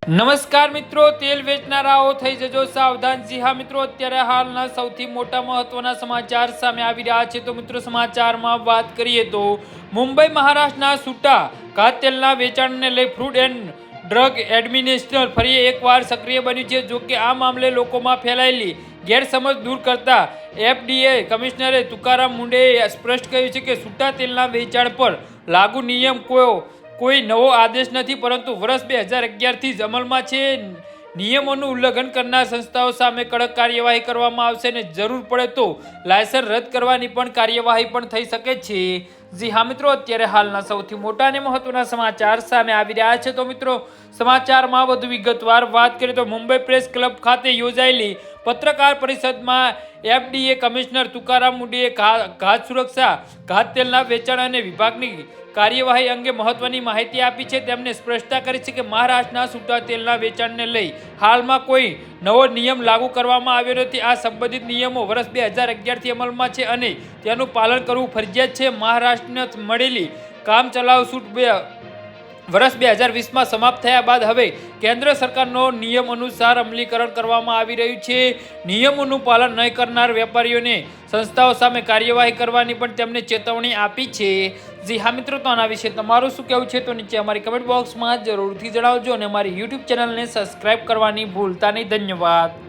નમસ્કાર મિત્રો, તેલ વેચનારાઓ થઈ જજો સાવધાન। જી હા મિત્રો, અત્યારે હાલના સૌથી મોટા મહત્વના સમાચાર સામે આવી રહ્યા છે। તો મિત્રો સમાચારમાં વાત કરીએ તો મુંબઈ મહારાષ્ટ્રના છૂટા ઘાત તેલના વેચાણને લઈ ફૂડ એન્ડ ડ્રગ એડમિનિસ્ટ્રેશન ફરી એકવાર સક્રિય બન્યું છે। જો કે આ મામલે લોકોમાં ફેલાયેલી ગેરસમજ દૂર કરતા FDA કમિશનરે તુકારામ મુંડેએ સ્પષ્ટ કહ્યું છે કે છૂટા તેલના વેચાણ પર લાગુ નિયમ કોઈ નવો આદેશ નથી, પરંતુ વર્ષ 2011થી જ અમલમાં છે। નિયમોનું ઉલ્લંઘન કરનાર સંસ્થાઓ સામે કડક કાર્યવાહી કરવામાં આવશે અને જરૂર પડે તો લાયસન્સ રદ કરવાની પણ કાર્યવાહી પણ થઈ શકે છે। જી હા મિત્રો, અત્યારે હાલના સૌથી મોટા અને મહત્વના સમાચાર સામે આવી રહ્યા છે। તો મિત્રો સમાચારમાં વધુ વિગતવાર વાત કરીએ તો મુંબઈ પ્રેસ ક્લબ ખાતે યોજાયેલી પત્રકાર પરિષદમાં FDA કમિશનર તુકારામ મુંડેએ ખાદ્ય સુરક્ષા, ઘાત તેલના વેચાણ અને વિભાગની કાર્યવાહી અંગે મહત્વની માહિતી આપી છે। તેમણે સ્પષ્ટતા કરી છે કે મહારાષ્ટ્રના છૂટા તેલના વેચાણને લઈ હાલમાં કોઈ નવો નિયમ લાગુ કરવામાં આવ્યો નથી। આ સંબંધિત નિયમો વર્ષ 2011થી અમલમાં છે અને તેનું પાલન કરવું ફરજિયાત છે। મહારાષ્ટ્રને મળેલી કામચલાઉ છૂટ વર્ષ 2020માં સમાપ્ત થયા બાદ હવે કેન્દ્ર સરકારનો નિયમ અનુસાર અમલીકરણ કરવામાં આવી રહ્યું છે। નિયમોનું પાલન નહીં કરનાર વેપારીઓને સંસ્થાઓ સામે કાર્યવાહી કરવાની પણ તેમને ચેતવણી આપી છે। જી હા મિત્રો, તો આના વિશે તમારું શું કહેવું છે તો નીચે અમારી કમેન્ટ બોક્સમાં જરૂરથી જણાવજો અને અમારી યુટ્યુબ ચેનલને સબસ્ક્રાઈબ કરવાની ભૂલતા નહીં। ધન્યવાદ।